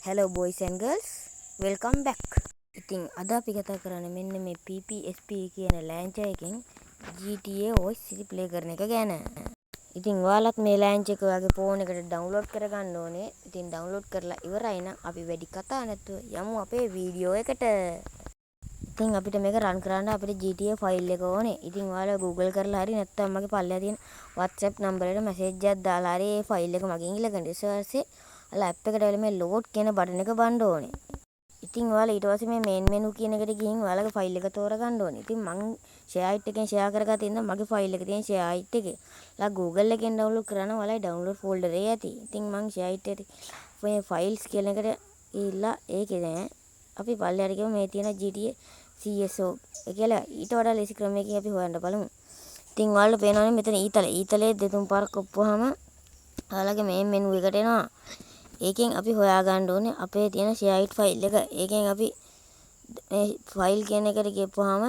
Hello boys and girls, welcome back. ඉතින් අද අපි කතා කරන්නේ මෙන්න මේ PPSP කියන ලෑන්චර් එකෙන් GTA Voice City play කරන එක ගැන. ඉතින් ඔයාලත් මේ ලෑන්චර් එක ඔයාගේ ෆෝන් එකට ඩවුන්ලෝඩ් කරගන්න ඕනේ. ඉතින් ඩවුන්ලෝඩ් කරලා ඉවරයි නම් අපි වැඩි කතා නැතුව යමු අපේ වීඩියෝ එකට. ඉතින් අපිට මේක රන් කරන්න අපිට GTA ෆයිල් එක ඕනේ. ඉතින් ඔයාලා Google කරලා හරි නැත්නම් මගේ පල්ලෙහා තියෙන WhatsApp නම්බර් එකට මැසේජ් එකක් දාලා හරි මේ ෆයිල් එක මගෙන් ඉල්ලගන්න. ඊට පස්සේ ඔයාලා ඇප් එකට ඇවිල්ලා මේ load කියන බටන් එක බන්න ඕනේ. ඉතින් ඔයාලා ඊට පස්සේ මේ main menu කියන එකට ගිහින් ඔයාලගේ ෆයිල් එක තෝරගන්න ඕනේ. ඉතින් මං share it එකෙන් share කරගත්තා ඉතින් මගේ ෆයිල් එකේ තියෙන share it එකේ. ඔයාලා Google එකෙන් download කරා නම් ඔයාලා download folder එකේ ඇති. ඉතින් මං share it එකේ මේ files කියන එකට ගිහිල්ලා ඒකේ නෑ. අපි පල්ලෙහාට ගිහම මේ තියෙන GTA CSO කියලා ඊට වඩා ලේසි ක්‍රමයකින් අපි හොයන්න බලමු. ඉතින් ඔයාලට පේනවනේ මෙතන ඊතලයේ දෙතුන් පාරක් ඔප්පුවාම ඔයාලගේ main menu එකට එනවා. ඒකෙන් අපි හොයාගන්න ඕනේ අපේ තියෙන share it ෆයිල් එක. ඒකෙන් අපි මේ ෆයිල් කියන එකට ගියපුවාම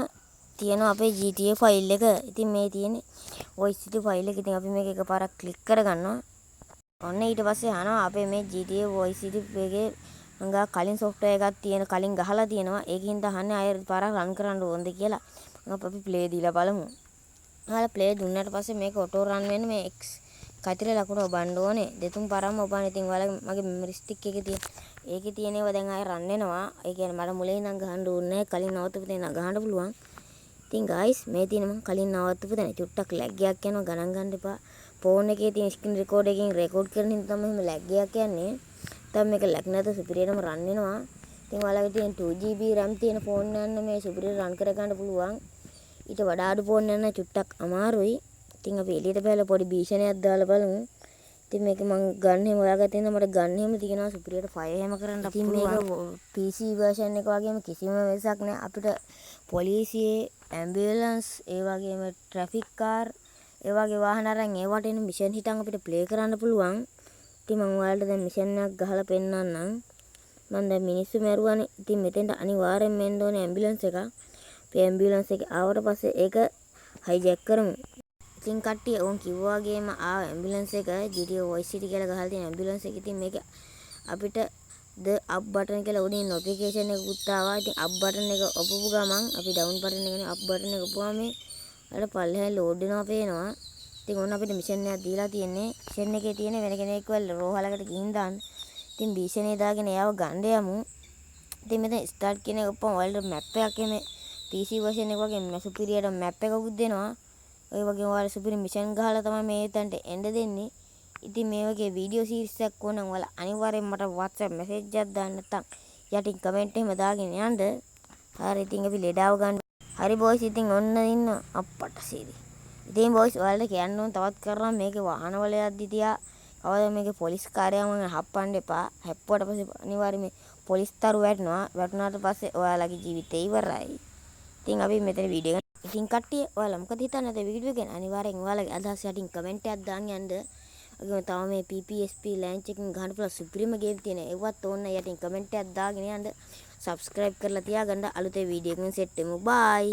තියෙනවා අපේ GTA ෆයිල් එක. ඉතින් මේ තියෙන්නේ Voice City ෆයිල් එක. ඉතින් අපි මේක එකපාරක් ක්ලික් කරගන්නවා. ඔන්න ඊට පස්සේ අහනවා අපේ මේ GTA Voice City එකේ මංගා කලින් software එකක් තියෙන කලින් ගහලා තියෙනවා. ඒකින්ද අහන්නේ අය පාරක් රන් කරන්න ඕනද කියලා. අපි play දීලා බලමු. ඔයාලා play දුන්නාට පස්සේ මේක auto run වෙන්න මේ X කතරේ ලකුණ ඔබන්න ඕනේ. දෙතුන් පාරක්ම ඔබන්න. ඉතින් ඔයාලා මගේ memory stick එකේ තියෙන ඒකේ තියෙන ඒවා දැන් ආයෙ රන් වෙනවා. ඒ කියන්නේ මට මුලින් ඉඳන් ගහන්න ඕනේ නැහැ. කලින් නවත්තපු තැන ගහන්න පුළුවන්. ඉතින් guys මේ තියෙන මම කලින් නවත්තපු තැන චුට්ටක් lag එකක් යනවා. ගණන් ගන්න එපා. ෆෝන් එකේ තියෙන screen record එකකින් record කරන හින්දා තමයි එහෙම lag එකක් යන්නේ. දැන් මේක lag නැතුව superiorම run වෙනවා. ඉතින් ඔයාලගේ තියෙන 2GB RAM තියෙන ෆෝන් එකන්න මේ superior run කරගන්න පුළුවන්. ඊට වඩා අඩු ෆෝන් එකන්න චුට්ටක් අමාරුයි. ඉතින් අපි එළියට බැලලා පොඩි භීෂණයක් දාලා බලමු. ඉතින් මේක මම ගන්න හැම ඔයාගත්තේ තියෙන මට ගන්න හැම තියෙනවා superior 5 හැම කරන්න පුළුවන්. මේක PC version එක වගේම කිසිම වෙනසක් නැහැ. අපිට පොලිසියේ ambulance ඒ වගේම traffic car ඒ වගේ වාහන අරන් ඒවට එන මිෂන් හිටන් අපිට play කරන්න පුළුවන්. ඉතින් මම ඔයාලට දැන් මිෂන් එකක් ගහලා පෙන්නන්නම්. මම දැන් මිනිස්සු මැරුවානේ. ඉතින් මෙතෙන්ට අනිවාර්යෙන් එන්න ඕනේ ambulance එකක්. අපි ambulance එක ආවට පස්සේ ඒක hijack කරමු. ඉතින් කට්ටිය ඕන් කිව්වා වගේම ambulance එක GTA Voice City කියලා ගහලා තියෙන ambulance එක. ඉතින් මේක අපිට the up button කියලා උඩින් notification එකකුත් ආවා. ඉතින් up button එක ඔපපු ගමන් අපි down button එකනේ up button එක ඔපුවාම අර පල්ලෙහා load වෙනවා පේනවා. ඉතින් ඕන අපිට මිෂන් එකක් දීලා තියෙන්නේ. මිෂන් එකේ තියෙන වෙන කෙනෙක් වල රෝහලකට ගිහින් දාන්න. ඉතින් භීෂණේ දාගෙන එයාව ගන්න යමු. ඉතින් මෙතන start කියන එක ඔප්පම ඔයාලට map එකක් එමේ PC version එක වගේ superior map එකකුත් දෙනවා. ඔය වගේ ඔයාලා superior mission ගහලා තමයි මේ තැනට එන්න දෙන්නේ. ඉතින් මේ වගේ වීඩියෝ සීරීස් එකක් ඕන නම් ඔයාලා අනිවාර්යෙන් මට WhatsApp message එකක් දාන්න නැත්නම් යටින් comment එහෙම දාගෙන යන්න. හරි ඉතින් අපි ලෙඩාව ගන්න. හරි boys ඉතින් ඔන්න ඉන්න අප්පට සීරි. ඉතින් boys ඔයාලට කියන්න ඕන තවත් කරනවා මේකේ වාහනවල යද්දි තියා කවදා මේකේ පොලිස් කාර්යාව මම හප්පන්න එපා. හැප්පුවට පස්සේ අනිවාර්යයෙන් මේ පොලිස් තරු වැටෙනවා. වැටුණාට පස්සේ ඔයාලගේ ජීවිතේ ඉවරයි. ඉතින් අපි මෙතන වීඩියෝ එක ඉතින් කට්ටිය ඔයාලා මොකද හිතන්නේ අද වීඩියෝ එක ගැන අනිවාර්යෙන් ඔයාලගේ අදහස් යටින් කමෙන්ට් එකක් දාන්න යන්න. අගේම තව මේ PPSP ලෑන්ච් එකකින් ගහන්න පුළුවන් සුපිරිම ගේම් තියෙන ඒවත් ඕන්න යටින් කමෙන්ට් එකක් දාගෙන යන්න. subscribe කරලා තියාගන්න අලුතේ වීඩියෝ එකකින් සෙට් වෙමු. bye